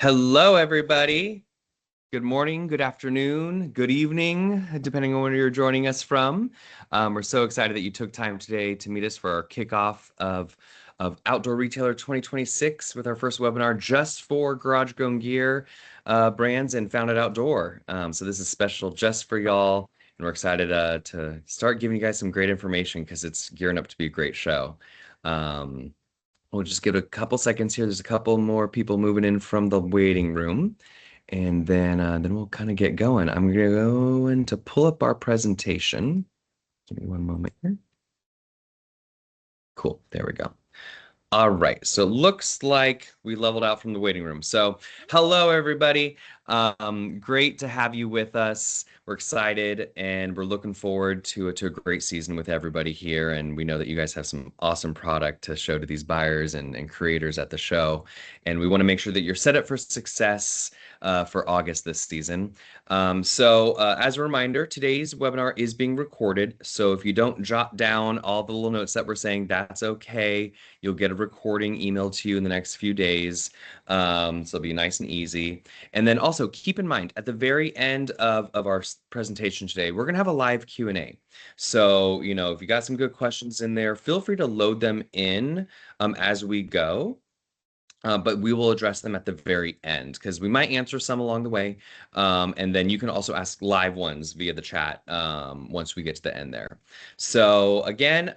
Hello, everybody. Good morning, good afternoon, good evening, depending on where you're joining us from. We're so excited that you took time today to meet us for our kickoff of Outdoor Retailer 2026 with our first webinar just for Garage Grown Gear brands and Founded Outdoor. So this is special just for y'all, and we're excited to start giving you guys some great information because it's gearing up to be a great show. Um, We'll just give it a couple seconds here. There's a couple more people moving in from the waiting room, and then we'll kind of get going. I'm going to pull up our presentation. Give me one moment here. Cool. There we go. All right, so it looks like we leveled out from the waiting room. So, hello everybody. Great to have you with us. We're excited and we're looking forward to a great season with everybody here. And we know that you guys have some awesome product to show to these buyers and creators at the show. And we want to make sure that you're set up for success for August this season. As a reminder, today's webinar is being recorded. So if you don't jot down all the little notes that we're saying, that's okay. You'll get a recording emailed to you in the next few days. So it'll be nice and easy. And then also keep in mind, at the very end of our presentation today, we're going to have a live Q&A. So, if you got some good questions in there, feel free to load them in as we go. But we will address them at the very end because we might answer some along the way. And then you can also ask live ones via the chat once we get to the end there. So again,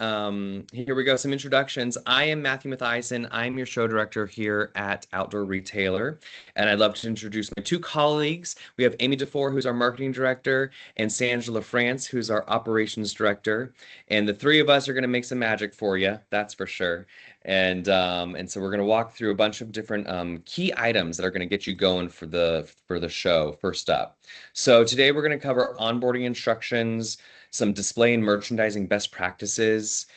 here we go, some introductions. I am Matthew Mathiasen. I'm your show director here at Outdoor Retailer. And I'd love to introduce my two colleagues. We have Amy DeFore, who's our marketing director, and Sandra LaFrance, who's our operations director. And the three of us are going to make some magic for you, that's for sure. And so we're going to walk through a bunch of different key items that are going to get you going for the show first up. So today we're going to cover onboarding instructions, some display and merchandising best practices,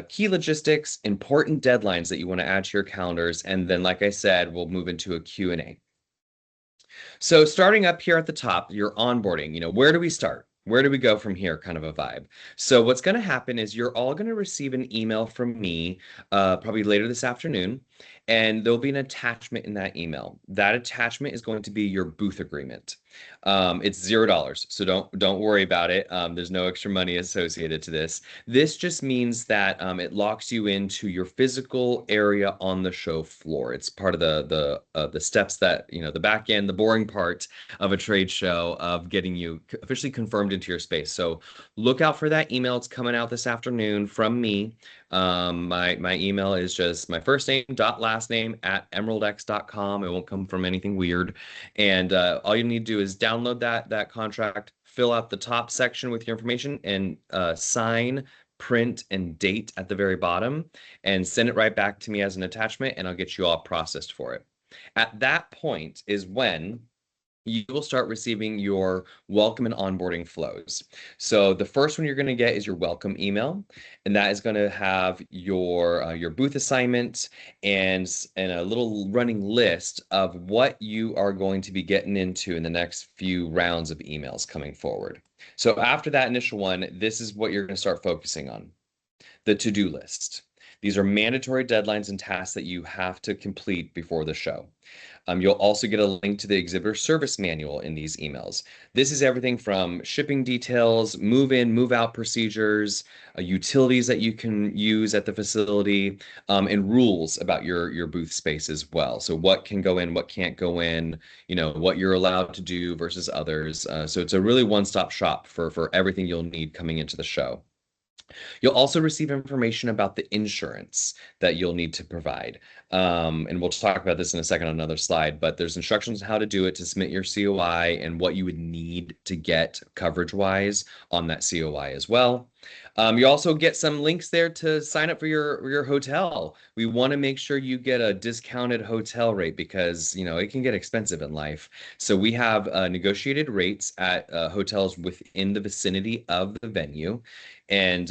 key logistics, important deadlines that you want to add to your calendars, and then, like I said, we'll move into a Q&A. So starting up here at the top, your onboarding, where do we start? Where do we go from here? Kind of a vibe. So what's going to happen is you're all going to receive an email from me probably later this afternoon, and there'll be an attachment in that email. That attachment is going to be your booth agreement. It's $0, so don't worry about it. There's no extra money associated to this. This just means that it locks you into your physical area on the show floor. It's part of the steps that, the back end, the boring part of a trade show of getting you officially confirmed into your space. So look out for that email. It's coming out this afternoon from me. My email is just my first name dot last name at emeraldx.com. It won't come from anything weird. And all you need to do is download that contract, fill out the top section with your information, and sign, print, and date at the very bottom, and send it right back to me as an attachment, and I'll get you all processed for it. At that point is when you will start receiving your welcome and onboarding flows. So the first one you're going to get is your welcome email, and that is going to have your booth assignment and a little running list of what you are going to be getting into in the next few rounds of emails coming forward. So after that initial one, this is what you're going to start focusing on: the to-do list. These are mandatory deadlines and tasks that you have to complete before the show. You'll also get a link to the exhibitor service manual in these emails. This is everything from shipping details, move in, move out procedures, utilities that you can use at the facility, and rules about your booth space as well. So what can go in, what can't go in, what you're allowed to do versus others. So it's a really one-stop shop for everything you'll need coming into the show. You'll also receive information about the insurance that you'll need to provide. And we'll talk about this in a second on another slide, but there's instructions on how to do it, to submit your COI, and what you would need to get coverage-wise on that COI as well. You also get some links there to sign up for your hotel. We want to make sure you get a discounted hotel rate because, it can get expensive in life. So we have negotiated rates at hotels within the vicinity of the venue. and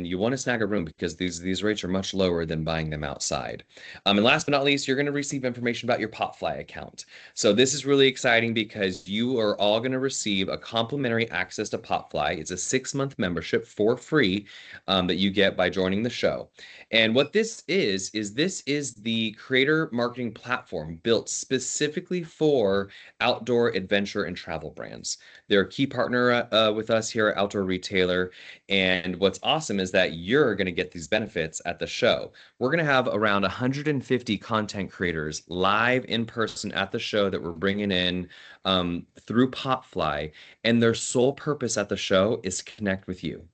you want to snag a room because these rates are much lower than buying them outside. And last but not least, you're going to receive information about your Popfly account. So this is really exciting because you are all going to receive a complimentary access to Popfly. It's a 6-month membership for free that you get by joining the show. And what this is this is the creator marketing platform built specifically for outdoor adventure and travel brands. They're a key partner with us here at Outdoor Retailer. And what's awesome is that you're going to get these benefits at the show. We're going to have around 150 content creators live in person at the show that we're bringing in through Popfly. And their sole purpose at the show is to connect with you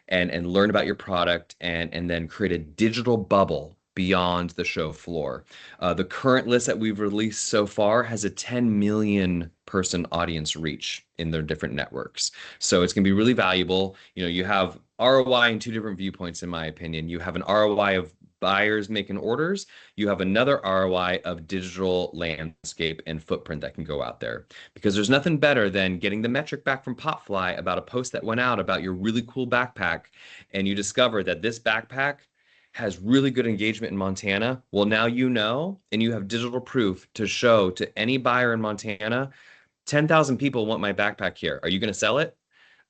and learn about your product and then create a digital bubble beyond the show floor. The current list that we've released so far has a 10 million person audience reach in their different networks. So it's going to be really valuable. You know, you have ROI in two different viewpoints, in my opinion. You have an ROI of buyers making orders. You have another ROI of digital landscape and footprint that can go out there. Because there's nothing better than getting the metric back from Popfly about a post that went out about your really cool backpack, and you discover that this backpack has really good engagement in Montana. Well, now you know, and you have digital proof to show to any buyer in Montana, 10,000 people want my backpack here. Are you going to sell it?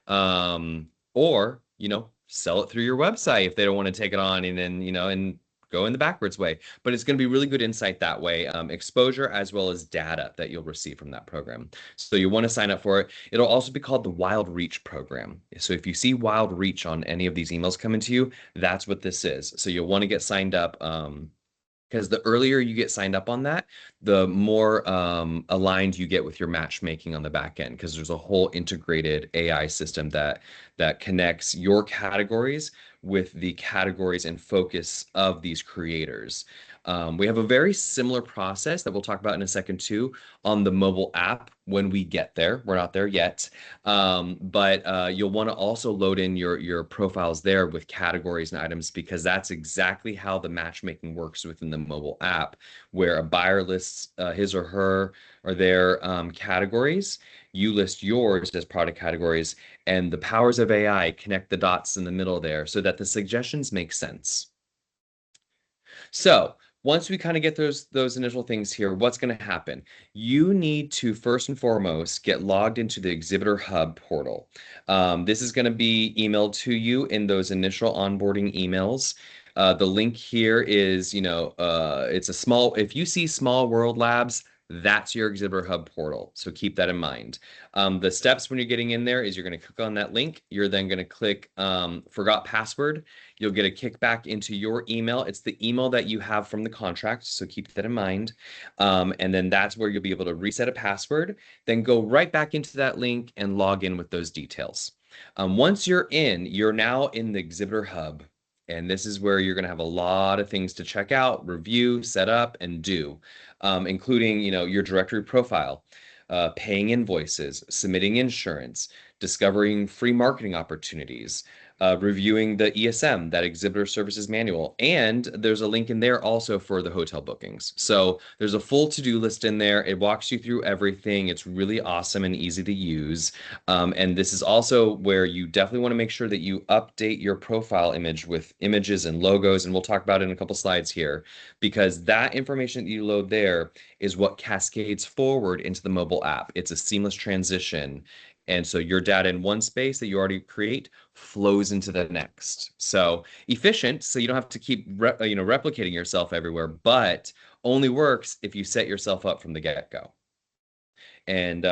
Or, you know, sell it through your website if they don't want to take it on and then, you know, and go in the backwards way. But it's going to be really good insight that way, exposure as well as data that you'll receive from that program. So you want to sign up for it. It'll also be called the Wild Reach program. So if you see Wild Reach on any of these emails coming to you, that's what this is. So you'll want to get signed up. Because the earlier you get signed up on that, the more aligned you get with your matchmaking on the back end, because there's a whole integrated AI system that connects your categories with the categories and focus of these creators. We have a very similar process that we'll talk about in a second too on the mobile app when we get there. We're not there yet, but you'll want to also load in your profiles there with categories and items, because that's exactly how the matchmaking works within the mobile app, where a buyer lists his or her or their categories. You list yours as product categories, and the powers of AI connect the dots in the middle there so that the suggestions make sense. So once we kind of get those initial things here, what's going to happen? You need to first and foremost get logged into the Exhibitor Hub portal. This is going to be emailed to you in those initial onboarding emails. The link here is, you know, it's a small, if you see Small World Labs, that's your Exhibitor Hub portal. So keep that in mind. The steps when you're getting in there is you're going to click on that link. You're then going to click Forgot Password. You'll get a kickback into your email. It's the email that you have from the contract, so keep that in mind. And then that's where you'll be able to reset a password, then go right back into that link and log in with those details. Once you're in, you're now in the Exhibitor Hub. And this is where you're going to have a lot of things to check out, review, set up, and do, including, you know, your directory profile, paying invoices, submitting insurance, discovering free marketing opportunities, reviewing the ESM, that Exhibitor Services Manual. And there's a link in there also for the hotel bookings. So there's a full to-do list in there. It walks you through everything. It's really awesome and easy to use. And this is also where you definitely want to make sure that you update your profile image with images and logos. And we'll talk about it in a couple slides here, because that information that you load there is what cascades forward into the mobile app. It's a seamless transition. And so your data in one space that you already create flows into the next. So efficient, so you don't have to keep replicating yourself everywhere, but only works if you set yourself up from the get-go. And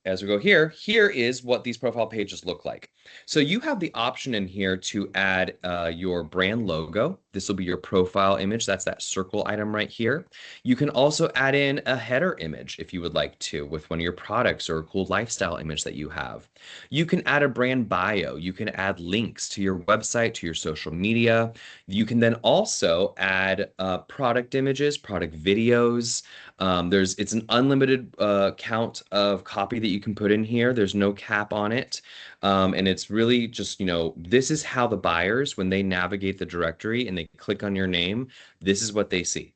as we go here is what these profile pages look like. So you have the option in here to add your brand logo. This will be your profile image. That's that circle item right here. You can also add in a header image if you would like to, with one of your products or a cool lifestyle image that you have. You can add a brand bio. You can add links to your website, to your social media. You can then also add product images, product videos. It's an unlimited count of copy that you can put in here. There's no cap on it. And it's really just, you know, this is how the buyers, when they navigate the directory and they click on your name, this is what they see.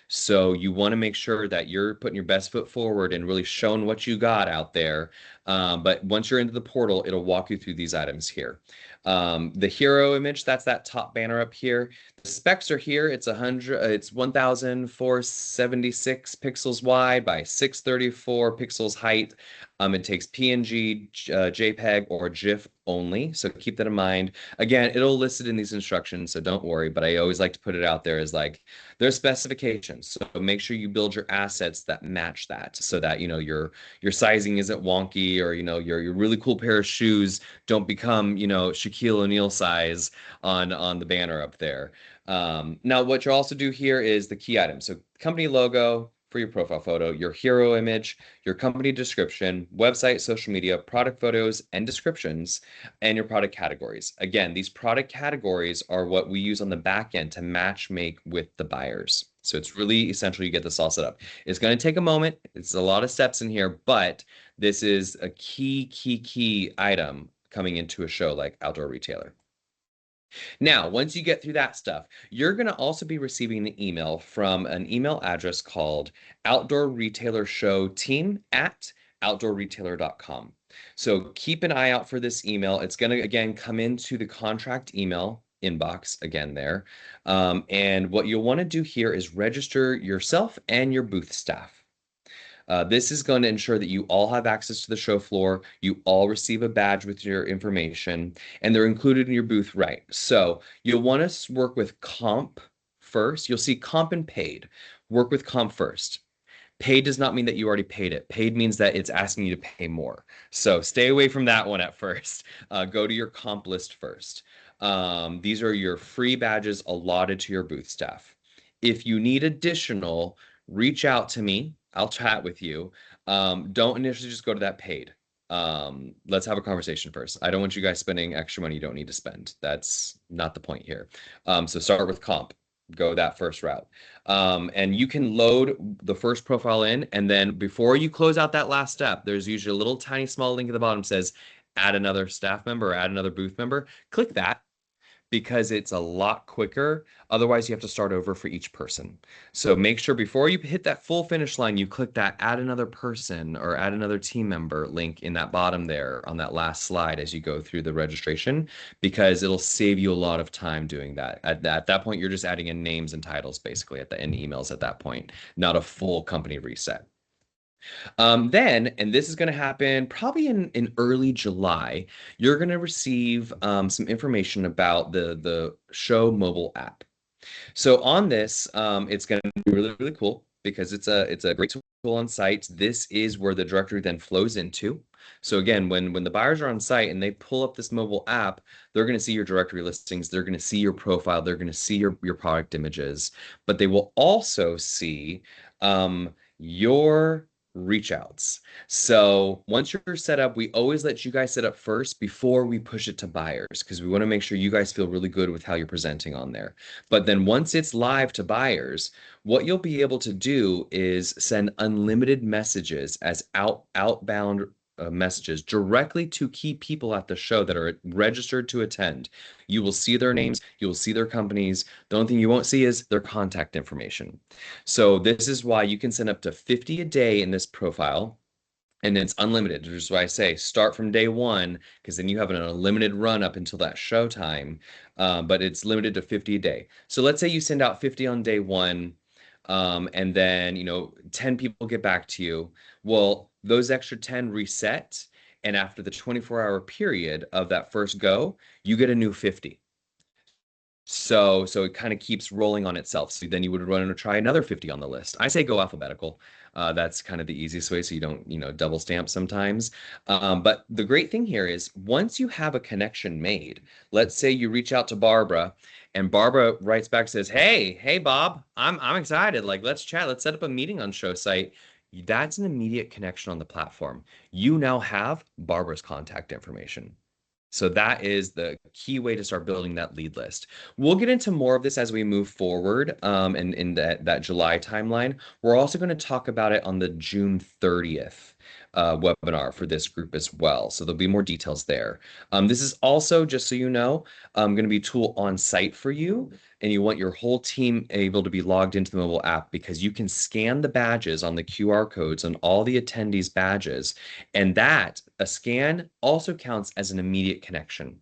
So you want to make sure that you're putting your best foot forward and really showing what you got out there. But once you're into the portal, it'll walk you through these items here. The hero image, that's that top banner up here. The specs are here. It's 1,476 pixels wide by 634 pixels height. It takes PNG, JPEG, or GIF only. So keep that in mind. Again, it'll list it in these instructions, so don't worry. But I always like to put it out there as like there's specifications. So make sure you build your assets that match that, so that your sizing isn't wonky, or your really cool pair of shoes don't become Shaquille O'Neal size on the banner up there. Now, what you'll also do here is the key items. So company logo for your profile photo, your hero image, your company description, website, social media, product photos, and descriptions, and your product categories. Again, these product categories are what we use on the back end to match make with the buyers. So it's really essential you get this all set up. It's going to take a moment. It's a lot of steps in here, but this is a key item coming into a show like Outdoor Retailer. Now, once you get through that stuff, you're going to also be receiving an email from an email address called Outdoor Retailer Show team@outdoorretailer.com. So keep an eye out for this email. It's going to, again, come into the contract email inbox again there. And what you'll want to do here is register yourself and your booth staff. This is going to ensure that you all have access to the show floor, you all receive a badge with your information, and they're included in your booth, right? So you'll want to work with comp first. You'll see comp and paid. Work with comp first. Paid does not mean that you already paid it. Paid means that it's asking you to pay more. So stay away from that one at first. Go to your comp list first. These are your free badges allotted to your booth staff. If you need additional, reach out to me. I'll chat with you. Don't initially just go to that paid. Let's have a conversation first. I don't want you guys spending extra money you don't need to spend. That's not the point here. So start with comp. Go that first route. And you can load the first profile in, and then before you close out that last step, there's usually a little tiny small link at the bottom that says add another staff member or add another booth member. Click that, because it's a lot quicker. Otherwise, you have to start over for each person. So make sure before you hit that full finish line, you click that add another person or add another team member link in that bottom there on that last slide as you go through the registration, because it'll save you a lot of time doing that. At that point, you're just adding in names and titles basically and emails at that point, not a full company reset. Then, and this is going to happen probably in early July, you're going to receive some information about the show mobile app. So on this, it's going to be really cool because it's a great tool on site. This is where the directory then flows into. So again, when the buyers are on site and they pull up this mobile app, they're going to see your directory listings, they're going to see your profile, they're going to see your product images, but they will also see your reach outs. So once you're set up, we always let you guys set up first before we push it to buyers, because we want to make sure you guys feel really good with how you're presenting on there. But then once it's live to buyers, what you'll be able to do is send unlimited messages as outbound messages directly to key people at the show that are registered to attend. You will see their names, you will see their companies. The only thing you won't see is their contact information. So this is why you can send up to 50 a day in this profile, and it's unlimited. Which is why I say start from day one, because then you have an unlimited run up until that show time, but it's limited to 50 a day. So let's say you send out 50 on day one, and then 10 people get back to you. Well, those extra 10 reset, and after the 24-hour period of that first go, you get a new 50. So it kind of keeps rolling on itself. So then you would run and try another 50 on the list. I say go alphabetical. That's kind of the easiest way, so you don't double stamp sometimes. But the great thing here is once you have a connection made, let's say you reach out to Barbara, and Barbara writes back, says, hey Bob, I'm excited. Like, let's chat. Let's set up a meeting on ShowSite. That's an immediate connection on the platform. You now have Barbara's contact information. So that is the key way to start building that lead list. We'll get into more of this as we move forward, and in that July timeline. We're also going to talk about it on the June 30th webinar for this group as well. So there'll be more details there. This is also, just so you know, going to be a tool on site for you, and you want your whole team able to be logged into the mobile app because you can scan the badges on the QR codes on all the attendees' badges, and that a scan also counts as an immediate connection.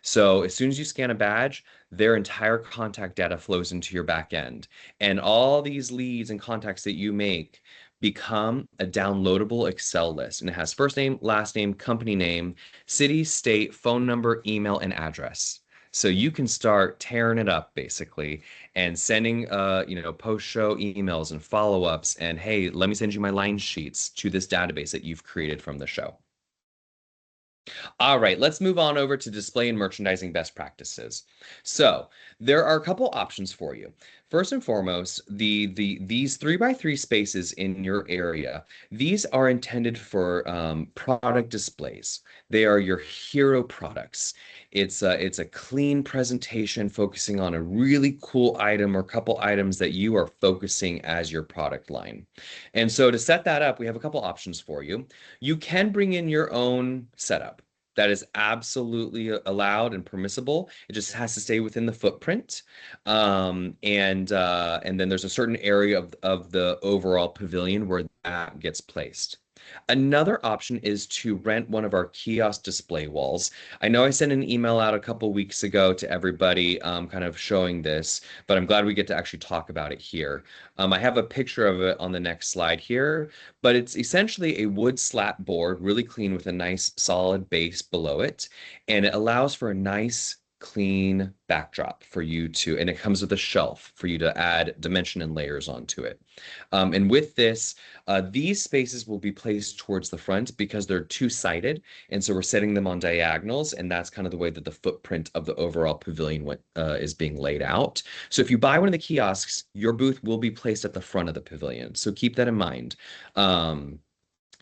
So as soon as you scan a badge, their entire contact data flows into your back end. And all these leads and contacts that you make become a downloadable Excel list. And it has first name, last name, company name, city, state, phone number, email, and address. So you can start tearing it up basically and sending post-show emails and follow-ups and hey, let me send you my line sheets to this database that you've created from the show. All right, let's move on over to display and merchandising best practices. So there are a couple options for you. First and foremost, these 3x3 spaces in your area, these are intended for product displays. They are your hero products. It's a clean presentation focusing on a really cool item or couple items that you are focusing as your product line. And so to set that up, we have a couple options for you. You can bring in your own setup. That is absolutely allowed and permissible. It just has to stay within the footprint. And then there's a certain area of the overall pavilion where that gets placed. Another option is to rent one of our kiosk display walls. I know I sent an email out a couple weeks ago to everybody kind of showing this, but I'm glad we get to actually talk about it here. I have a picture of it on the next slide here, but it's essentially a wood slat board, really clean with a nice solid base below it, and it allows for a nice clean backdrop for you to, and it comes with a shelf for you to add dimension and layers onto it. And with this, these spaces will be placed towards the front because they're two-sided, and so we're setting them on diagonals, and that's kind of the way that the footprint of the overall pavilion is being laid out. So if you buy one of the kiosks, your booth will be placed at the front of the pavilion, so keep that in mind.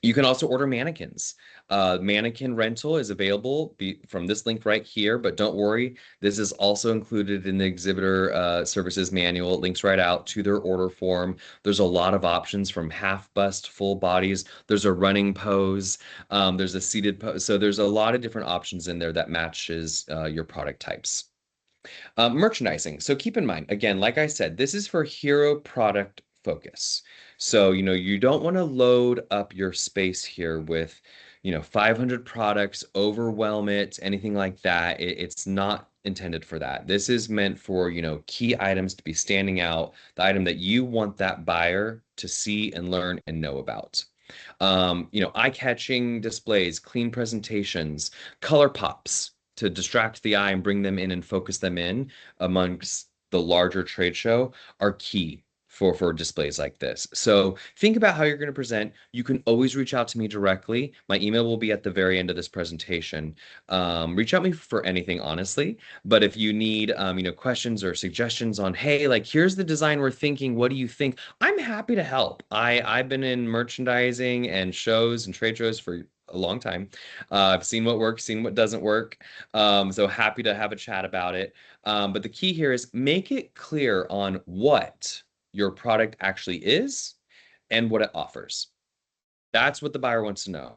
You can also order mannequins. Mannequin rental is available from this link right here, but don't worry, this is also included in the exhibitor services manual. It links right out to their order form. There's a lot of options from half bust, full bodies. There's a running pose. There's a seated pose. So there's a lot of different options in there that matches your product types. Merchandising. So keep in mind, again, like I said, this is for hero product focus. So, you don't want to load up your space here with, 500 products, overwhelm it, anything like that. It's not intended for that. This is meant for, key items to be standing out, the item that you want that buyer to see and learn and know about. Eye-catching displays, clean presentations, color pops to distract the eye and bring them in and focus them in amongst the larger trade show are key for displays like this. So think about how you're going to present. You can always reach out to me directly. My email will be at the very end of this presentation. Reach out to me for anything, honestly. But if you need, questions or suggestions on, hey, like here's the design we're thinking. What do you think? I'm happy to help. I've been in merchandising and shows and trade shows for a long time. I've seen what works, seen what doesn't work. So happy to have a chat about it. But the key here is make it clear on what your product actually is and what it offers. That's what the buyer wants to know.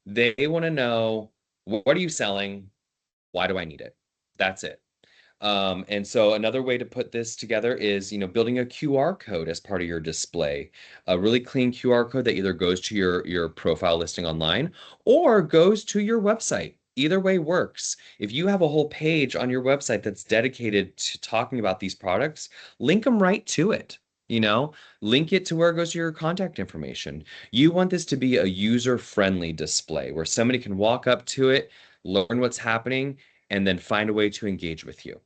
They want to know, what are you selling? Why do I need it? That's it. And so another way to put this together is, building a QR code as part of your display, a really clean QR code that either goes to your profile listing online or goes to your website. Either way works. If you have a whole page on your website that's dedicated to talking about these products, link them right to it. Link it to where it goes to your contact information. You want this to be a user-friendly display where somebody can walk up to it, learn what's happening, and then find a way to engage with you.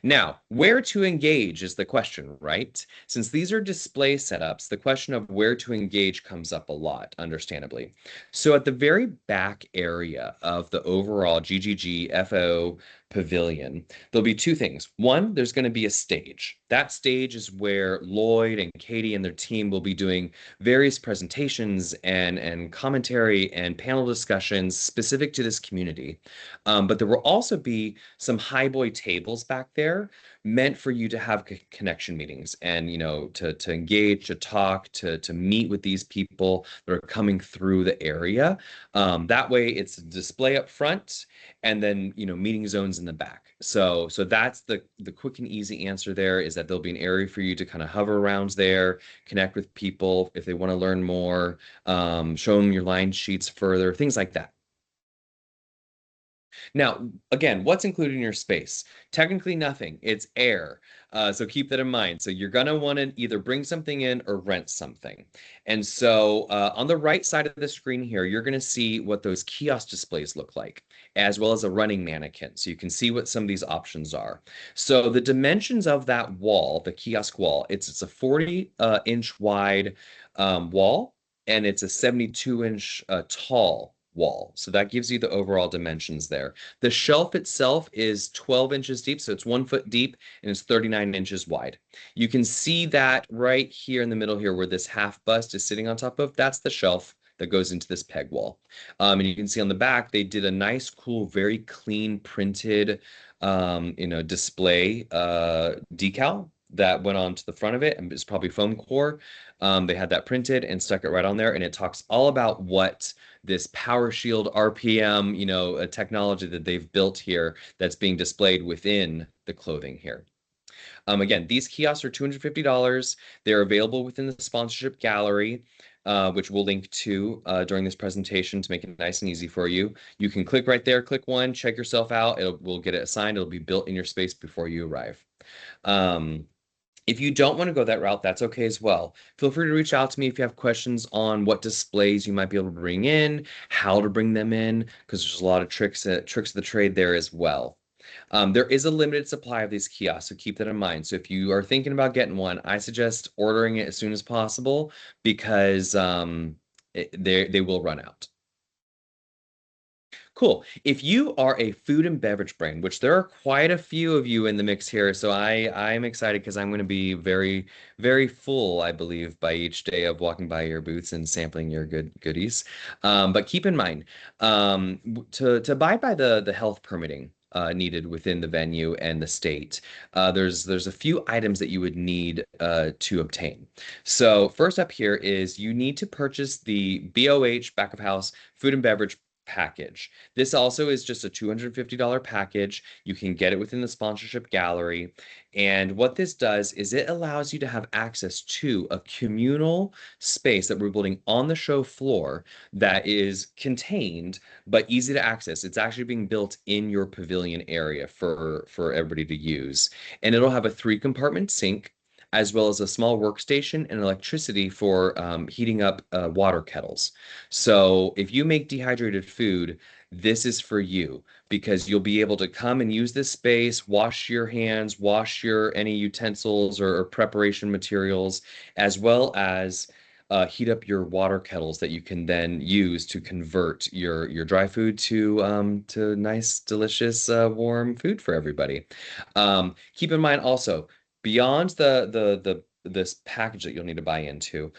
Now, where to engage is the question, right? Since these are display setups, the question of where to engage comes up a lot, understandably. So at the very back area of the overall GGG FO pavilion, there'll be two things. One, there's going to be a stage. That stage is where Lloyd and Katie and their team will be doing various presentations and commentary and panel discussions specific to this community. But there will also be some highboy tables back there meant for you to have connection meetings and, to engage, to talk, to meet with these people that are coming through the area. That way it's a display up front and then, meeting zones in the back. So that's the quick and easy answer there, is that there'll be an area for you to kind of hover around there, connect with people if they want to learn more, show them your line sheets further, things like that. Now, again, what's included in your space? Technically nothing. It's air. So keep that in mind. So you're going to want to either bring something in or rent something. And so on the right side of the screen here, you're going to see what those kiosk displays look like, as well as a running mannequin. So you can see what some of these options are. So the dimensions of that wall, the kiosk wall, it's a 40-inch wide wall, and it's a 72-inch tall wall. So that gives you the overall dimensions there. The shelf itself is 12 inches deep, so it's 1 foot deep and it's 39 inches wide. You can see that right here in the middle here where this half bust is sitting on top of, that's the shelf that goes into this peg wall. And you can see on the back, they did a nice, cool, very clean printed, display decal that went onto the front of it, and it's probably foam core. They had that printed and stuck it right on there, and it talks all about what this PowerShield RPM, a technology that they've built here that's being displayed within the clothing here. Again, these kiosks are $250. They're available within the sponsorship gallery, which we'll link to during this presentation to make it nice and easy for you. You can click right there, click one, check yourself out. We'll get it assigned. It'll be built in your space before you arrive. If you don't want to go that route, that's okay as well. Feel free to reach out to me if you have questions on what displays you might be able to bring in, how to bring them in, because there's a lot of tricks of the trade there as well. There is a limited supply of these kiosks, so keep that in mind. So if you are thinking about getting one, I suggest ordering it as soon as possible, because they will run out. Cool. If you are a food and beverage brand, which there are quite a few of you in the mix here, so I'm excited because I'm going to be very, very full, I believe, by each day of walking by your booths and sampling your goodies. But keep in mind, to abide by the health permitting needed within the venue and the state, there's a few items that you would need to obtain. So first up here is you need to purchase the BOH, back of house, food and beverage package. This also is just a $250 package. You can get it within the sponsorship gallery. And what this does is it allows you to have access to a communal space that we're building on the show floor that is contained but easy to access. It's actually being built in your pavilion area for everybody to use. And it'll have a 3-compartment sink, as well as a small workstation and electricity for heating up water kettles. So if you make dehydrated food, this is for you, because you'll be able to come and use this space, wash your hands, wash any utensils or preparation materials, as well as heat up your water kettles that you can then use to convert your dry food to nice, delicious, warm food for everybody. Keep in mind also, beyond this package that you'll need to buy into,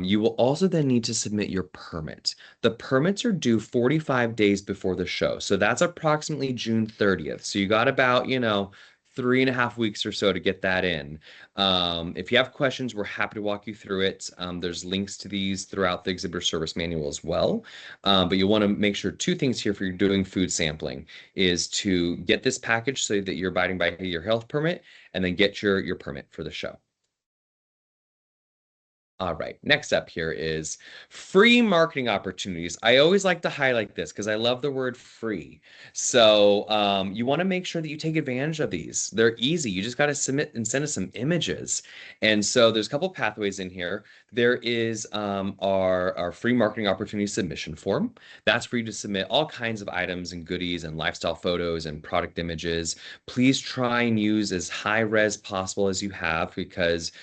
you will also then need to submit your permit. The permits are due 45 days before the show. So that's approximately June 30th. So you got about, 3.5 weeks or so to get that in. If you have questions, we're happy to walk you through it. There's links to these throughout the exhibitor service manual as well. But you'll want to make sure 2 things here for you doing food sampling is to get this package so that you're abiding by your health permit, and then get your permit for the show. All right, next up here is free marketing opportunities. I always like to highlight this because I love the word free. So you want to make sure that you take advantage of these. They're easy. You just got to submit and send us some images. And so there's a couple pathways in here. There is our free marketing opportunity submission form. That's for you to submit all kinds of items and goodies and lifestyle photos and product images. Please try and use as high res possible as you have, because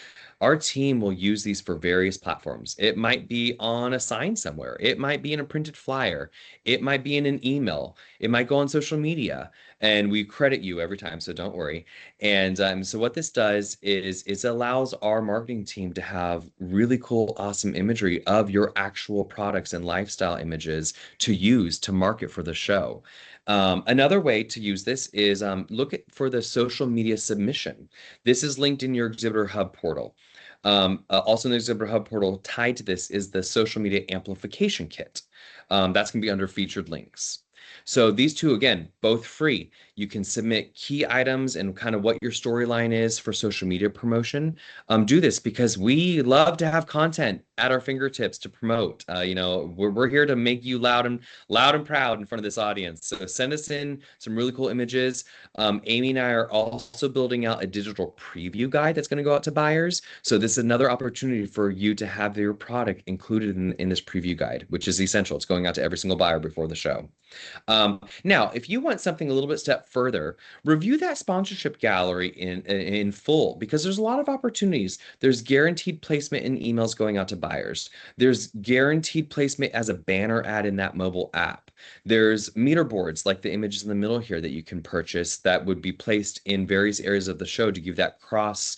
our team will use these for various platforms. It might be on a sign somewhere. It might be in a printed flyer. It might be in an email. It might go on social media. and we credit you every time, so don't worry. And so what this does is it allows our marketing team to have really cool, awesome imagery of your actual products and lifestyle images to use to market for the show. Another way to use this is for the social media submission. This is linked in your Exhibitor Hub portal. Also in the Exhibitor Hub portal, tied to this is the social media amplification kit. That's going to be under featured links. So these two, again, both free. You can submit key items and kind of what your storyline is for social media promotion. Do this because we love to have content at our fingertips to promote. We're here to make you loud and proud in front of this audience. So send us in some really cool images. Amy and I are also building out a digital preview guide that's going to go out to buyers. So this is another opportunity for you to have your product included in this preview guide, which is essential. It's going out to every single buyer before the show. Now, if you want something a little bit step further, review that sponsorship gallery in full because there's a lot of opportunities. There's guaranteed placement in emails going out to buyers. There's guaranteed placement as a banner ad in that mobile app. There's meter boards like the images in the middle here that you can purchase that would be placed in various areas of the show to give that cross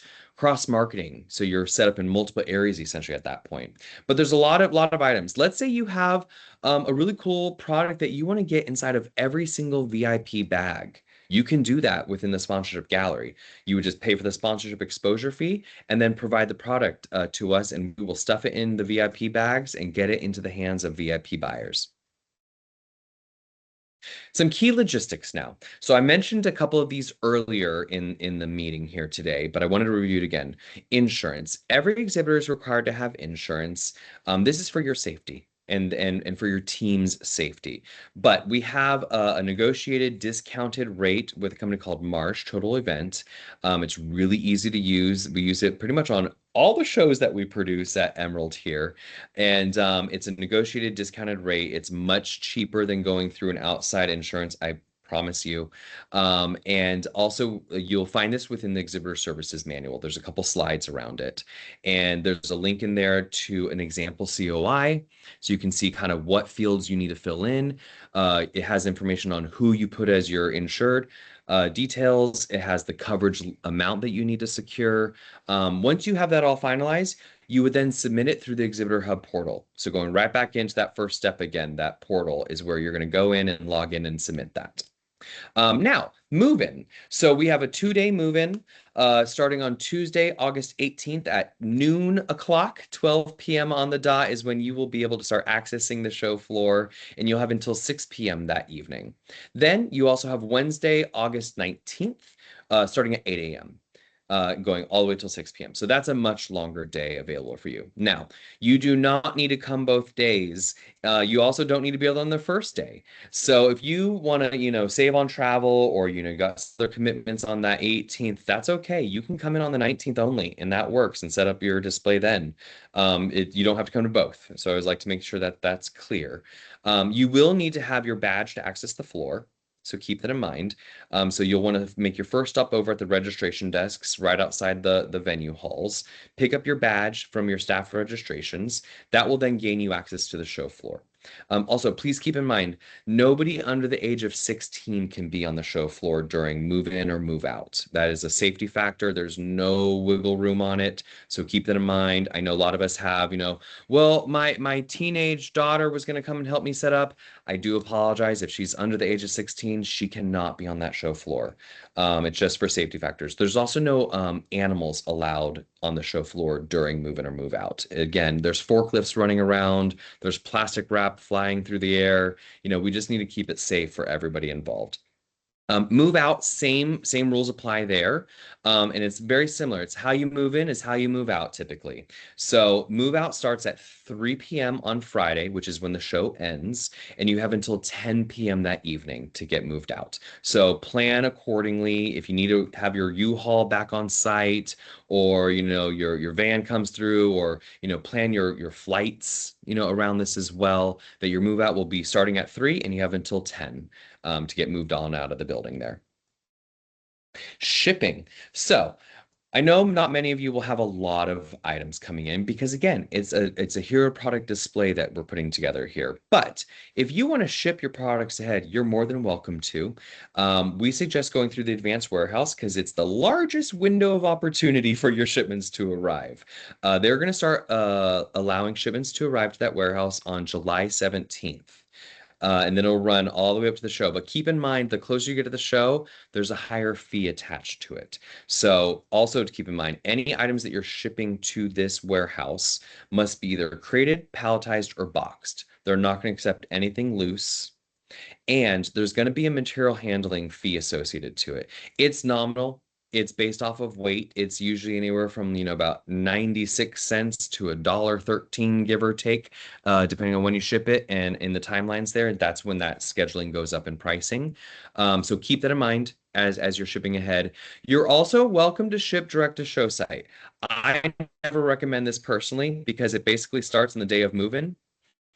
marketing. So you're set up in multiple areas essentially at that point. But there's a lot of items. Let's say you have a really cool product that you want to get inside of every single VIP bag. You can do that within the sponsorship gallery. You would just pay for the sponsorship exposure fee and then provide the product to us, and we will stuff it in the VIP bags and get it into the hands of VIP buyers. Some key logistics now. So I mentioned a couple of these earlier in the meeting here today, but I wanted to review it again. Insurance. Every exhibitor is required to have insurance. This is for your safety and for your team's safety. But we have a negotiated discounted rate with a company called Marsh Total Event. It's really easy to use. We use it pretty much on all the shows that we produce at Emerald here. And it's a negotiated discounted rate. It's much cheaper than going through an outside insurance, I promise you. And also, you'll find this within the Exhibitor Services Manual. There's a couple slides around it. And there's a link in there to an example COI. So you can see kind of what fields you need to fill in. It has information on who you put as your insured. Details. It has the coverage amount that you need to secure. Once you have that all finalized, you would then submit it through the Exhibitor Hub portal. So going right back into that first step again, that portal is where you're going to go in and log in and submit that. Now, move-in. So we have a 2-day move-in starting on Tuesday, August 18th at noon o'clock, 12 p.m. on the dot is when you will be able to start accessing the show floor, and you'll have until 6 p.m. that evening. Then you also have Wednesday, August 19th, starting at 8 a.m. Going all the way till 6 p.m. So that's a much longer day available for you. Now, you do not need to come both days. You also don't need to be able on the first day. So if you want to, save on travel or, got other commitments on that 18th, that's okay. You can come in on the 19th only, and that works, and set up your display then. You don't have to come to both. So I always like to make sure that that's clear. You will need to have your badge to access the floor. So keep that in mind. So you'll want to make your first stop over at the registration desks right outside the venue halls. Pick up your badge from your staff registrations. That will then gain you access to the show floor. Also, please keep in mind, nobody under the age of 16 can be on the show floor during move in or move out. That is a safety factor. There's no wiggle room on it. So keep that in mind. I know a lot of us have, well, my teenage daughter was going to come and help me set up. I do apologize. If she's under the age of 16, she cannot be on that show floor. It's just for safety factors. There's also no animals allowed on the show floor during move in or move out. Again, there's forklifts running around. There's plastic wrap flying through the air. We just need to keep it safe for everybody involved. Move out, same rules apply there. And it's very similar. It's how you move in is how you move out typically. So move out starts at 3 p.m. on Friday, which is when the show ends, and you have until 10 p.m. that evening to get moved out. So plan accordingly. If you need to have your U-Haul back on site, or your van comes through, or plan your flights around this as well, that your move out will be starting at 3 and you have until 10 to get moved on out of the building there. Shipping. So I know not many of you will have a lot of items coming in because again, it's a hero product display that we're putting together here. But if you want to ship your products ahead, you're more than welcome to. We suggest going through the advanced warehouse because it's the largest window of opportunity for your shipments to arrive. They're going to start allowing shipments to arrive to that warehouse on July 17th. And then it'll run all the way up to the show. But keep in mind, the closer you get to the show, there's a higher fee attached to it. So also to keep in mind, any items that you're shipping to this warehouse must be either crated, palletized, or boxed. They're not going to accept anything loose. And there's going to be a material handling fee associated to it. It's nominal. It's based off of weight. It's usually anywhere from, about 96 cents to $1.13, give or take, depending on when you ship it and in the timelines there. That's when that scheduling goes up in pricing. So keep that in mind as you're shipping ahead. You're also welcome to ship direct to show site. I never recommend this personally because it basically starts on the day of move-in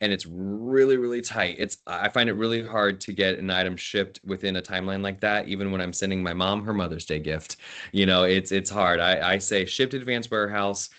and it's really, really tight. I find it really hard to get an item shipped within a timeline like that, even when I'm sending my mom her Mother's Day gift. It's hard. I say ship to advanced warehouse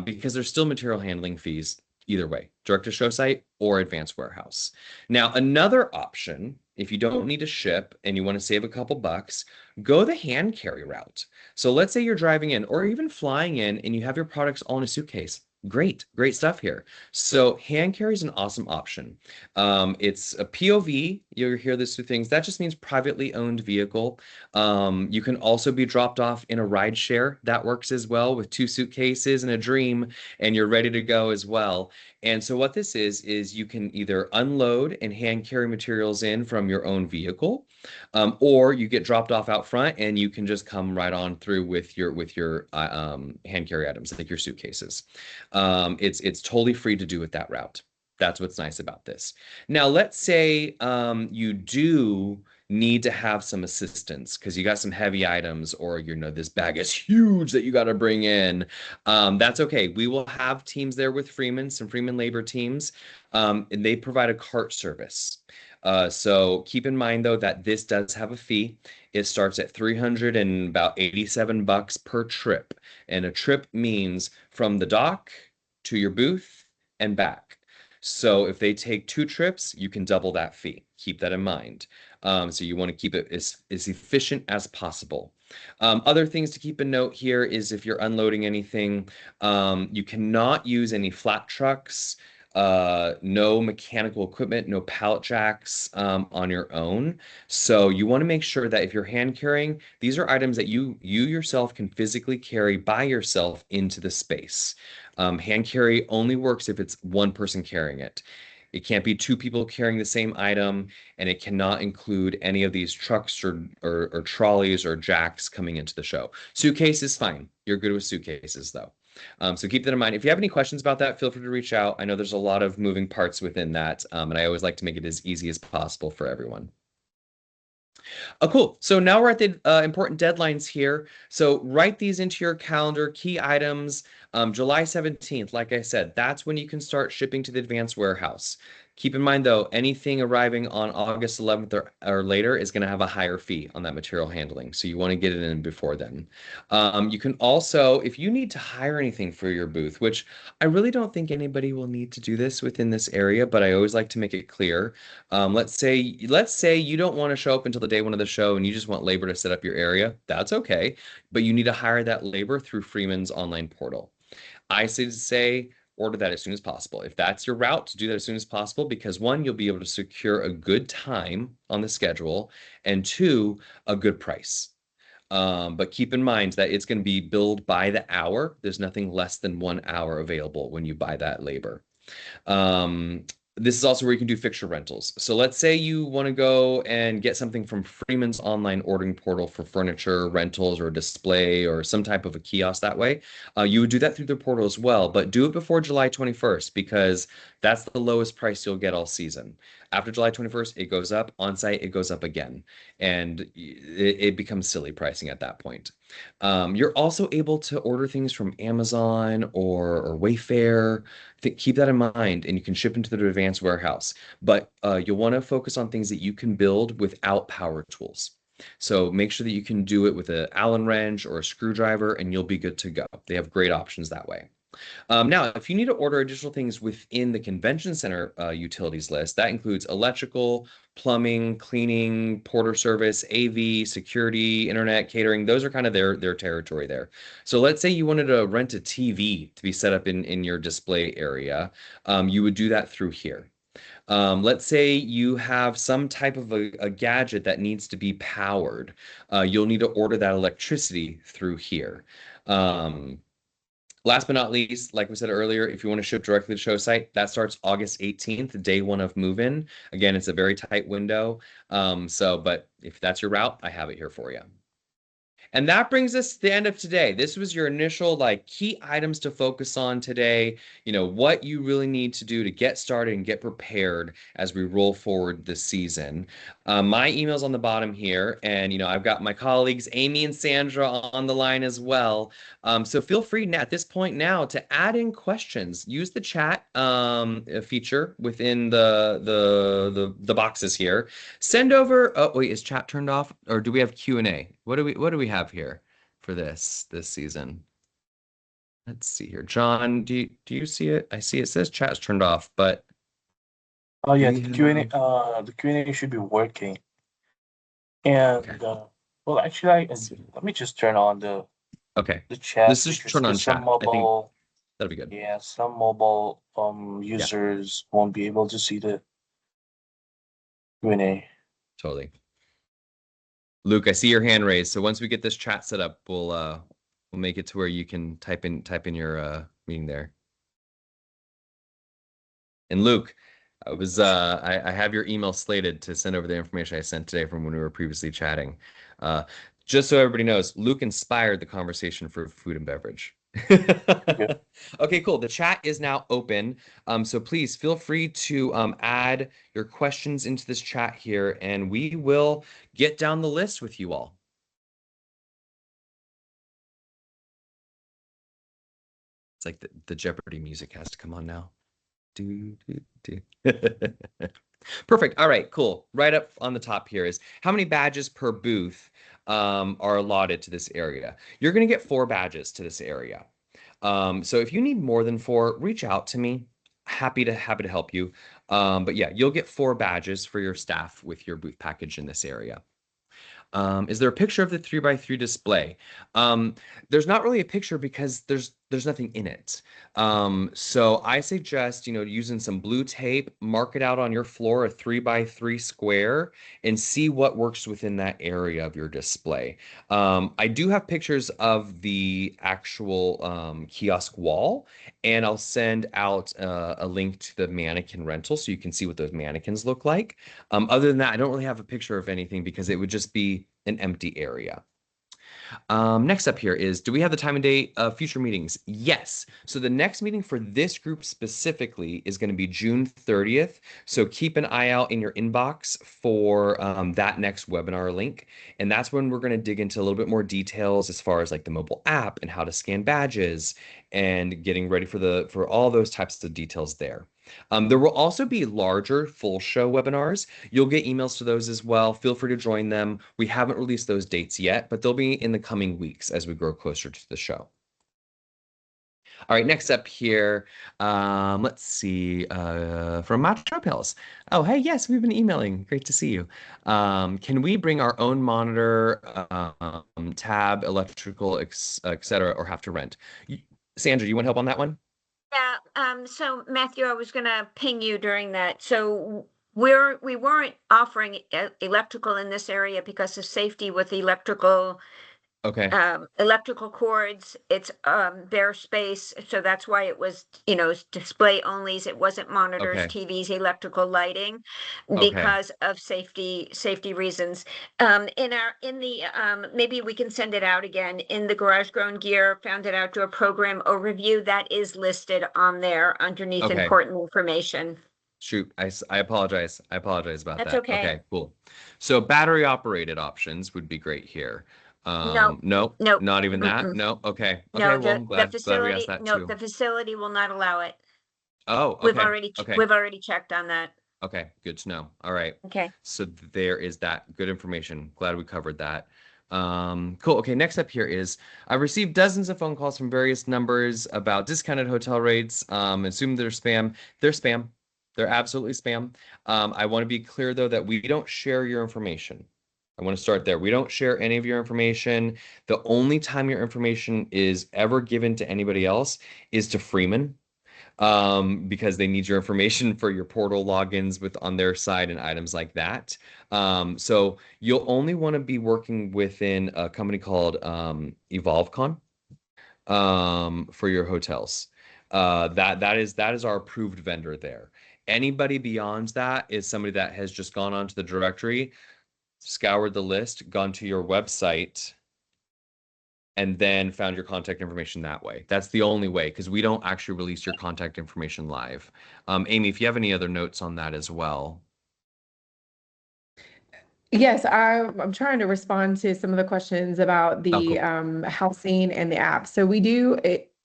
because there's still material handling fees either way, direct to show site or advanced warehouse. Now, another option, if you don't need to ship and you want to save a couple bucks, go the hand carry route. So let's say you're driving in or even flying in and you have your products all in a suitcase. Great, great stuff here. So hand carry is an awesome option. It's a POV. You'll hear this through things. That just means privately owned vehicle. You can also be dropped off in a ride share. That works as well with 2 suitcases and a dream, and you're ready to go as well. And so what this is you can either unload and hand carry materials in from your own vehicle, or you get dropped off out front and you can just come right on through with your hand carry items like your suitcases. It's totally free to do with that route. That's what's nice about this. Now, let's say you do need to have some assistance because you got some heavy items or this bag is huge that you got to bring in. That's okay. We will have teams there with Freeman, some Freeman labor teams, and they provide a cart service. So keep in mind though that this does have a fee. It starts at 300 and about 87 bucks per trip. And a trip means from the dock to your booth and back. So if they take 2 trips, you can double that fee. Keep that in mind. So you want to keep it as efficient as possible. Other things to keep a note here is if you're unloading anything, you cannot use any flat trucks, no mechanical equipment, no pallet jacks on your own. So you want to make sure that if you're hand carrying, these are items that you yourself can physically carry by yourself into the space. Hand carry only works if it's one person carrying it. It can't be 2 people carrying the same item, and it cannot include any of these trucks or trolleys or jacks coming into the show. Suitcase is fine. You're good with suitcases, though. So keep that in mind. If you have any questions about that, feel free to reach out. I know there's a lot of moving parts within that, and I always like to make it as easy as possible for everyone. Oh, cool. So now we're at the important deadlines here. So write these into your calendar, key items. July 17th, like I said, that's when you can start shipping to the advanced warehouse. Keep in mind, though, anything arriving on August 11th or later is going to have a higher fee on that material handling. So you want to get it in before then. You can also, if you need to hire anything for your booth, which I really don't think anybody will need to do this within this area, but I always like to make it clear. Let's say you don't want to show up until the day one of the show and you just want labor to set up your area. That's okay, but you need to hire that labor through Freeman's online portal. I say order that as soon as possible. If that's your route, to do that as soon as possible because one, you'll be able to secure a good time on the schedule, and two, a good price. But keep in mind that it's going to be billed by the hour. There's nothing less than 1 hour available when you buy that labor. This is also where you can do fixture rentals. So let's say you want to go and get something from Freeman's online ordering portal for furniture rentals or a display or some type of a kiosk that way. You would do that through the portal as well, but do it before July 21st because that's the lowest price you'll get all season. After July 21st, it goes up. On site, it goes up again. And it becomes silly pricing at that point. You're also able to order things from Amazon or Wayfair. Keep that in mind, and you can ship into the advanced warehouse. But you'll want to focus on things that you can build without power tools. So make sure that you can do it with an Allen wrench or a screwdriver, and you'll be good to go. They have great options that way. Now, if you need to order additional things within the convention center utilities list, that includes electrical, plumbing, cleaning, porter service, AV, security, internet, catering. Those are kind of their territory there. So let's say you wanted to rent a TV to be set up in your display area. You would do that through here. Let's say you have some type of a gadget that needs to be powered. You'll need to order that electricity through here. Last but not least, like we said earlier, if you want to ship directly to show site, that starts August 18th, day one of move-in. Again, it's a very tight window. But if that's your route, I have it here for you. And that brings us to the end of today. This was your initial key items to focus on today, what you really need to do to get started and get prepared as we roll forward this season. My email's on the bottom here, and I've got my colleagues Amy and Sandra on the line as well. So feel free at this point now to add in questions. Use the chat feature within the boxes here. Send over. Oh wait, is chat turned off, or do we have Q&A? What do we have here for this season? Let's see here. John, do you see it? I see it says chat's turned off, but Oh yeah, the Q&A should be working. And okay. well, actually, let me just turn on the chat. Let's just turn on chat. I think that'll be good. Yeah, some mobile users won't be able to see the Q&A. Totally. Luke, I see your hand raised. So once we get this chat set up, we'll make it to where you can type in your meeting there. And Luke, I have your email slated to send over the information I sent today from when we were previously chatting. Just so everybody knows, Luke inspired the conversation for food and beverage. Okay, cool. The chat is now open. So please feel free to add your questions into this chat here, and we will get down the list with you all. It's like the Jeopardy music has to come on now. Do, do, do. Perfect. All right, cool. Right up on the top here is how many badges per booth are allotted to this area. You're going to get 4 badges to this area. So if you need more than 4, reach out to me. Happy to help you. But yeah, you'll get 4 badges for your staff with your booth package in this area. Is there a picture of the 3x3 display? There's not really a picture because there's nothing in it. So I suggest, using some blue tape, mark it out on your floor, a 3x3 square, and see what works within that area of your display. I do have pictures of the actual kiosk wall, and I'll send out a link to the mannequin rental so you can see what those mannequins look like. Other than that, I don't really have a picture of anything because it would just be an empty area. Next up here is, do we have the time and date of future meetings? Yes. So the next meeting for this group specifically is going to be June 30th. So keep an eye out in your inbox for that next webinar link. And that's when we're going to dig into a little bit more details as far as the mobile app and how to scan badges and getting ready for all those types of details there. There will also be larger full show webinars. You'll get emails to those as well. Feel free to join them. We haven't released those dates yet, but they'll be in the coming weeks as we grow closer to the show. All right, next up here, let's see, from Metro Pills. Oh, hey, yes, we've been emailing. Great to see you. Can we bring our own monitor, tab, electrical, etc., or have to rent? Sandra, you want help on that one? Yeah, so Matthew, I was gonna ping you during that. So we weren't offering electrical in this area because of safety with electrical Okay. Electrical cords. It's bare space, so that's why it was display onlys. It wasn't monitors, Okay. TVs, electrical lighting, Okay. because of safety reasons. Maybe we can send it out again in the Garage Grown Gear Founded Outdoor Program overview. That is listed on there underneath Okay. important information. Shoot, I apologize. I apologize about That's that. okay. Okay, cool. So battery operated options would be great here. No, Nope, nope. not even that. Mm-mm. No, okay. No, Okay, well, I'm the glad we facility, asked that no, too. the facility will not allow it. Oh, We've okay. already Okay. we've already checked on that. Okay, good to know. All right. Okay. So there is that good information. Glad we covered that. Cool. Okay, next up here is I've received dozens of phone calls from various numbers about discounted hotel rates. Assume they're spam. They're spam. They're absolutely spam. I want to be clear though that we don't share your information. I want to start there. We don't share any of your information. The only time your information is ever given to anybody else is to Freeman, because they need your information for your portal logins with on their side and items like that. So you'll only want to be working within a company called EvolveCon for your hotels. That is our approved vendor there. Anybody beyond that is somebody that has just gone onto the directory, scoured the list, gone to your website, and then found your contact information that way. That's the only way, because we don't actually release your contact information live. Amy, if you have any other notes on that as well. Yes, I'm trying to respond to some of the questions about Oh, the cool. housing and the app. So we do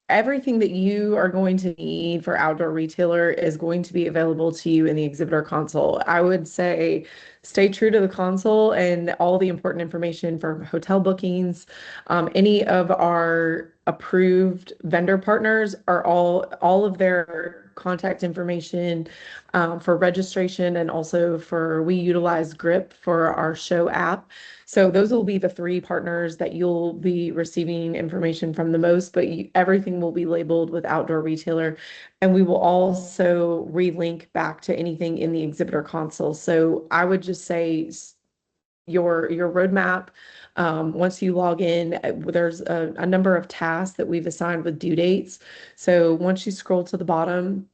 everything that you are going to need for outdoor retailer is going to be available to you in the exhibitor console. I would say stay true to the console and all the important information for hotel bookings. Any of our approved vendor partners are all of their contact information for registration, and also we utilize Grip for our show app. So those will be the three partners that you'll be receiving information from the most, but everything will be labeled with outdoor retailer. And we will also relink back to anything in the exhibitor console. So I would just say your roadmap. Once you log in, there's a number of tasks that we've assigned with due dates. So once you scroll to the bottom,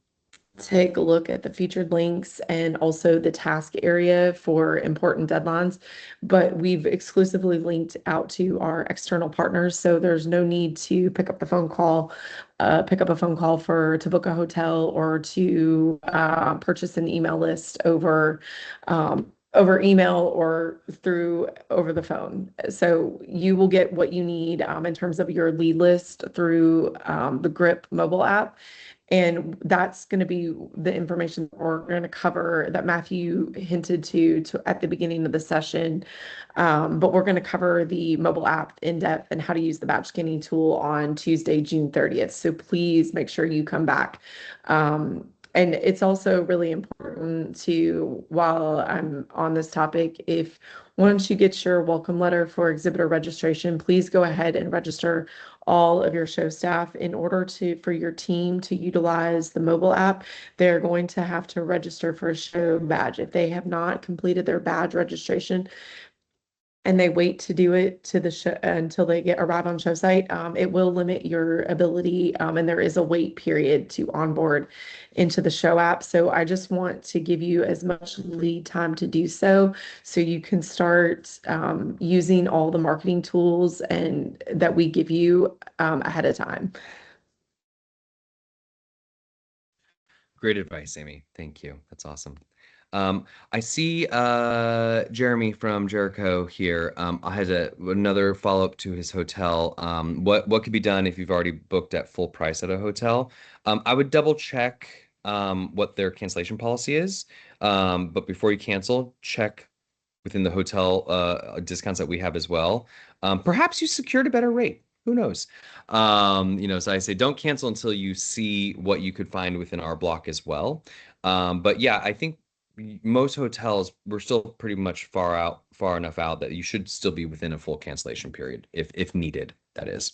take a look at the featured links and also the task area for important deadlines. But we've exclusively linked out to our external partners, so there's no need to pick up a phone call to book a hotel or to purchase an email list over email or through over the phone. So you will get what you need in terms of your lead list through the Grip mobile app. And that's going to be the information we're going to cover that Matthew hinted to at the beginning of the session. But we're going to cover the mobile app in depth and how to use the batch scanning tool on Tuesday, June 30th. So please make sure you come back. And it's also really important to, while I'm on this topic, if once you get your welcome letter for exhibitor registration, please go ahead and register all of your show staff. In order for your team to utilize the mobile app, they're going to have to register for a show badge. If they have not completed their badge registration, and they wait to do it to the show until they arrive on show site, it will limit your ability, and there is a wait period to onboard into the show app. So I just want to give you as much lead time to do so you can start using all the marketing tools and that we give you ahead of time. Great advice, Amy. Thank you. That's awesome. I see Jeremy from Jericho here. I had another follow-up to his hotel. What could be done if you've already booked at full price at a hotel? I would double check what their cancellation policy is. But before you cancel, check within the hotel discounts that we have as well. Perhaps you secured a better rate. Who knows? So I say don't cancel until you see what you could find within our block as well. But yeah, I think most hotels, we're still pretty much far enough out that you should still be within a full cancellation period if needed, that is.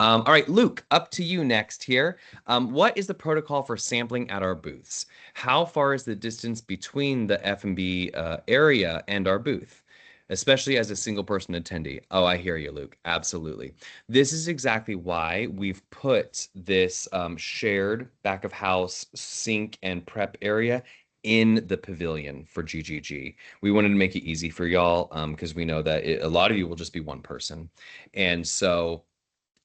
All right, Luke, up to you next here. What is the protocol for sampling at our booths? How far is the distance between the F&B area and our booth, especially as a single person attendee? Oh, I hear you, Luke. Absolutely. This is exactly why we've put this shared back of house sink and prep area in the pavilion for GGG. We wanted to make it easy for y'all because we know that a lot of you will just be one person. And so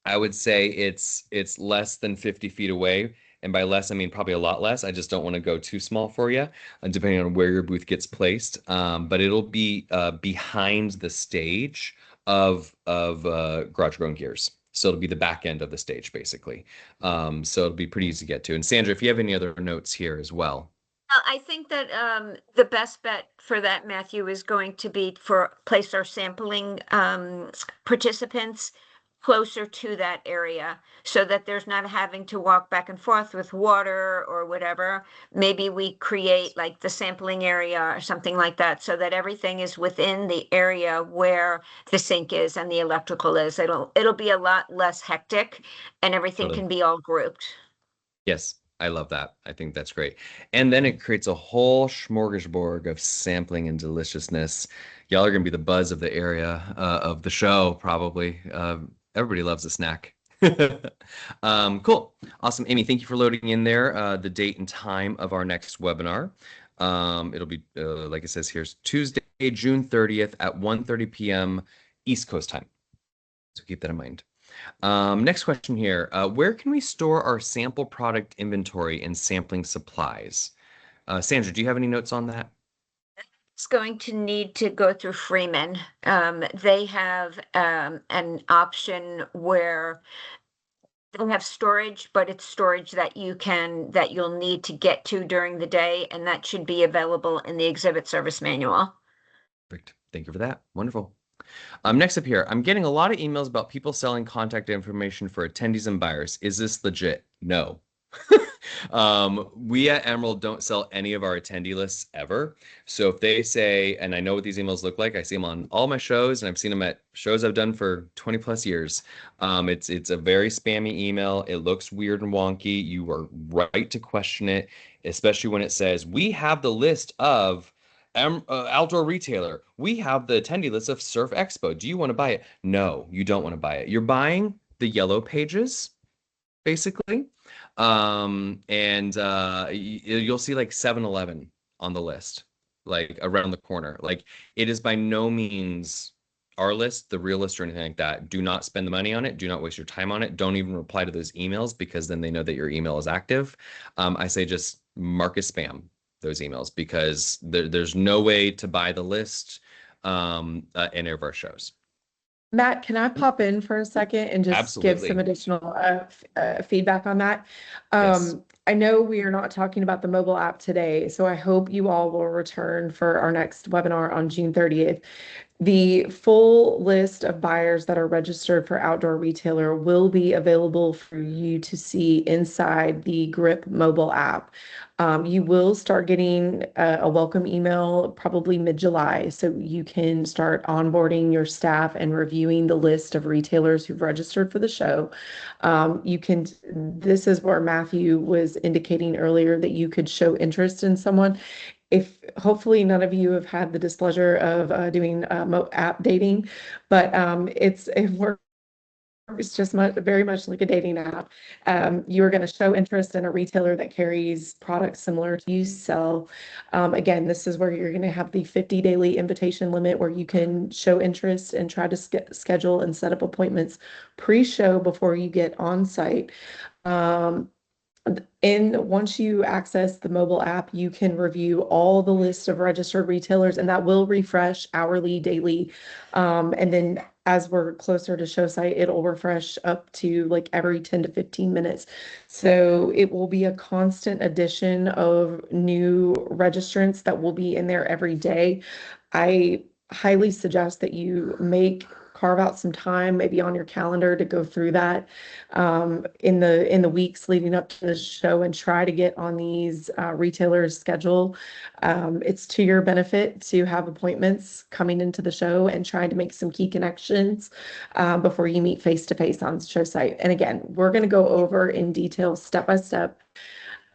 I would say it's less than 50 feet away. And by less, I mean probably a lot less. I just don't want to go too small for you, depending on where your booth gets placed. But it'll be behind the stage of Garage Grown Gears. So it'll be the back end of the stage, basically. So it'll be pretty easy to get to. And Sandra, if you have any other notes here as well. I think that the best bet for that, Matthew, is going to be for place our sampling participants closer to that area so that there's not having to walk back and forth with water or whatever. Maybe we create like the sampling area or something like that so that everything is within the area where the sink is and the electrical is. It'll be a lot less hectic and everything Totally. can be all grouped. Yes, I love that. I think that's great. And then it creates a whole smorgasbord of sampling and deliciousness. Y'all are going to be the buzz of the area of the show, probably. Everybody loves a snack. Cool. Awesome. Amy, thank you for loading in there the date and time of our next webinar. It'll be, like it says here, Tuesday, June 30th at 1:30 p.m. East Coast time. So keep that in mind. Next question here. Where can we store our sample product inventory and sampling supplies? Sandra, do you have any notes on that? It's going to need to go through Freeman. They have an option where they have storage, but it's storage that you'll need to get to during the day, and that should be available in the exhibit service manual. Perfect. Thank you for that. Wonderful. Next up here, I'm getting a lot of emails about people selling contact information for attendees and buyers. Is this legit? No. We at Emerald don't sell any of our attendee lists ever. So if they say, and I know what these emails look like, I see them on all my shows and I've seen them at shows I've done for 20 plus years. It's a very spammy email. It looks weird and wonky. You are right to question it, especially when it says, we have the list of outdoor retailer. We have the attendee list of Surf Expo. Do you want to buy it? No, you don't want to buy it. You're buying the yellow pages, basically. And you'll see like 7-Eleven on the list, like around the corner. Like it is by no means our list, the real list or anything like that. Do not spend the money on it. Do not waste your time on it. Don't even reply to those emails because then they know that your email is active. I say just mark as spam those emails because there's no way to buy the list in any of our shows. Matt, can I pop in for a second and just give some additional feedback on that? Yes. I know we are not talking about the mobile app today, so I hope you all will return for our next webinar on June 30th. The full list of buyers that are registered for Outdoor Retailer will be available for you to see inside the Grip mobile app. You will start getting a welcome email probably mid-July, so you can start onboarding your staff and reviewing the list of retailers who've registered for the show. This is where Matthew was indicating earlier that you could show interest in someone. If hopefully none of you have had the displeasure of doing app dating, but it works just very much like a dating app. You are going to show interest in a retailer that carries products similar to you sell. Again, this is where you're going to have the 50 daily invitation limit where you can show interest and try to schedule and set up appointments pre-show before you get on site. And once you access the mobile app, you can review all the list of registered retailers, and that will refresh hourly, daily. And then as we're closer to show site, it'll refresh up to like every 10 to 15 minutes. So it will be a constant addition of new registrants that will be in there every day. I highly suggest that you carve out some time maybe on your calendar to go through that in the weeks leading up to the show and try to get on these retailers' schedule. It's to your benefit to have appointments coming into the show and trying to make some key connections before you meet face to face on show site. And again, we're going to go over in detail step by step.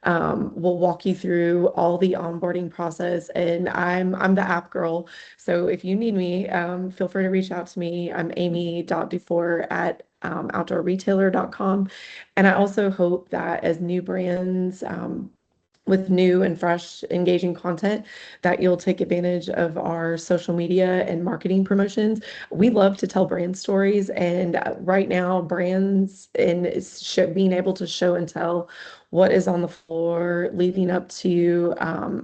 We'll walk you through all the onboarding process, and I'm the app girl. So if you need me, feel free to reach out to me. I'm amy.dufour at outdoorretailer.com. And I also hope that as new brands, with new and fresh engaging content, that you'll take advantage of our social media and marketing promotions. We love to tell brand stories, and right now brands and being able to show and tell what is on the floor leading up to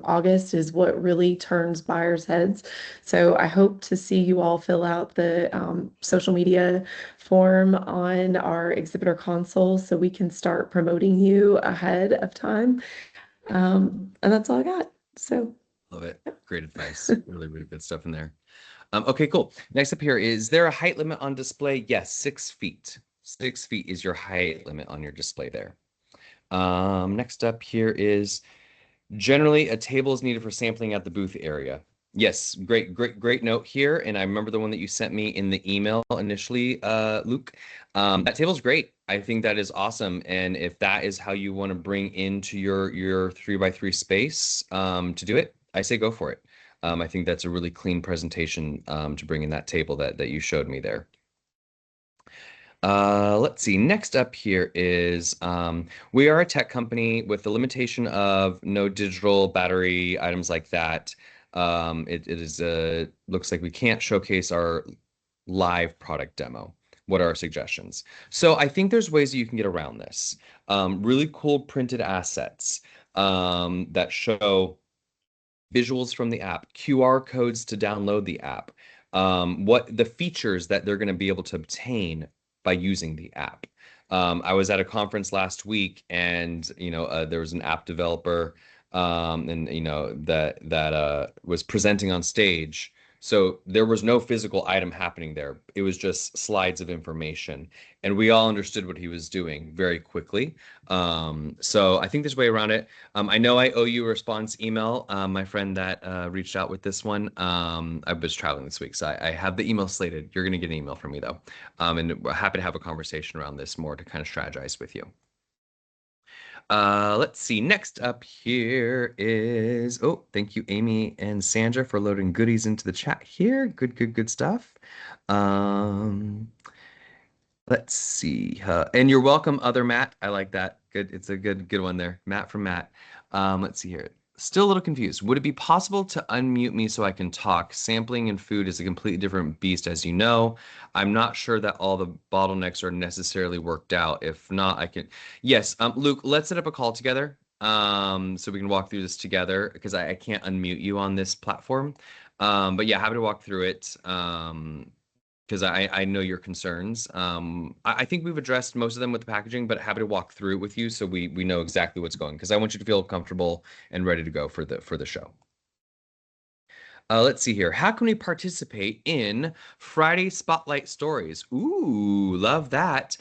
August is what really turns buyers' heads. So I hope to see you all fill out the social media form on our exhibitor console so we can start promoting you ahead of time. And that's all I got. So Love it. Great advice. Really, really good stuff in there. Okay, cool. Next up here, is there a height limit on display? Yes, 6 feet. 6 feet is your height limit on your display there. Next up here is generally a table is needed for sampling at the booth area. Yes, great note here. And I remember the one that you sent me in the email initially, Luke. That table's great. I think that is awesome. And if that is how you want to bring into your 3x3 space to do it, I say go for it. I think that's a really clean presentation to bring in that table that you showed me there. Let's see. Next up here is we are a tech company with the limitation of no digital battery items like that. It is looks like we can't showcase our live product demo. What are our suggestions? So I think there's ways that you can get around this. Really cool printed assets that show visuals from the app, QR codes to download the app, what the features that they're going to be able to obtain by using the app. I was at a conference last week, and there was an app developer, and that was presenting on stage. So there was no physical item happening there. It was just slides of information, and we all understood what he was doing very quickly. So I think there's a way around it. I know I owe you a response email, my friend that reached out with this one. I was traveling this week, so I have the email slated. You're going to get an email from me, though. And we're happy to have a conversation around this more to kind of strategize with you. Let's see. Next up here is, oh, thank you, Amy and Sandra, for loading goodies into the chat here. Good stuff. Let's see. And you're welcome, other Matt. I like that. Good. It's a good one there. Matt from Matt. Let's see here. Still a little confused. Would it be possible to unmute me so I can talk? Sampling and food is a completely different beast, as you know. I'm not sure that all the bottlenecks are necessarily worked out. If not, I can. Yes, Luke, let's set up a call together so we can walk through this together, because I can't unmute you on this platform. But yeah, happy to walk through it. Because I know your concerns. I think we've addressed most of them with the packaging, but happy to walk through it with you so we know exactly what's going, because I want you to feel comfortable and ready to go for the show. Let's see here. How can we participate in Friday Spotlight Stories? Ooh, love that.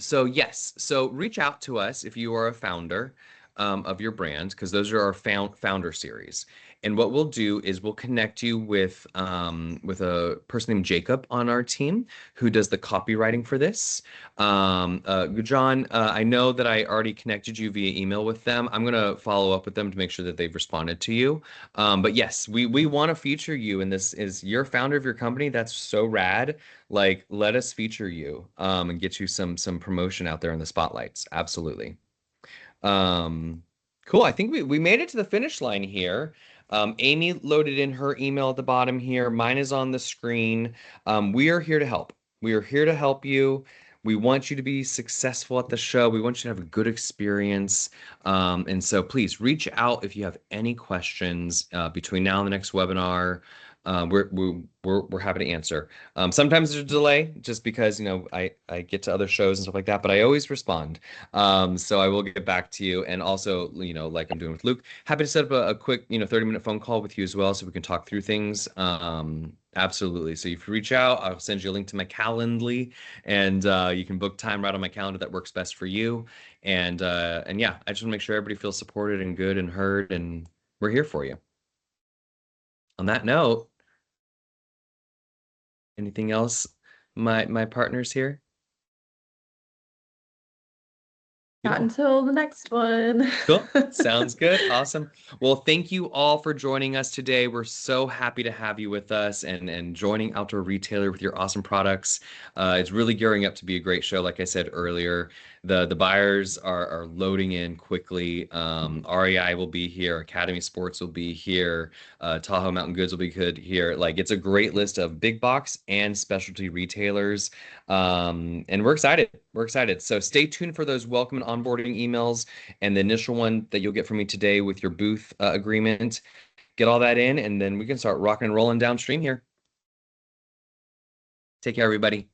So yes, so reach out to us if you are a founder of your brand, because those are our founder series. And what we'll do is we'll connect you with a person named Jacob on our team who does the copywriting for this. John, I know that I already connected you via email with them. I'm gonna follow up with them to make sure that they've responded to you. But yes, we want to feature you, and this is you're founder of your company. That's so rad. Like, let us feature you and get you some promotion out there in the spotlights. Absolutely. Cool. I think we made it to the finish line here. Amy loaded in her email at the bottom here. Mine is on the screen. We are here to help. We are here to help you. We want you to be successful at the show. We want you to have a good experience. And so please reach out if you have any questions between now and the next webinar. We're happy to answer. Sometimes there's a delay just because I get to other shows and stuff like that, but I always respond. So I will get back to you, and also like I'm doing with Luke, happy to set up a quick 30-minute phone call with you as well, so we can talk through things. Absolutely. So if you reach out, I'll send you a link to my Calendly, and you can book time right on my calendar that works best for you. And yeah, I just want to make sure everybody feels supported and good and heard, and we're here for you. On that note, anything else, my partners here? not until the next one. Cool. Sounds good. Awesome. Well, thank you all for joining us today. We're so happy to have you with us and joining Outdoor Retailer with your awesome products. It's really gearing up to be a great show. Like I said earlier, the buyers are loading in quickly. REI will be here. Academy Sports will be here. Tahoe Mountain Goods will be good here. Like, it's a great list of big box and specialty retailers. And we're excited. We're excited. So stay tuned for those welcome and onboarding emails, and the initial one that you'll get from me today with your booth agreement. Get all that in, and then we can start rocking and rolling downstream here. Take care, everybody.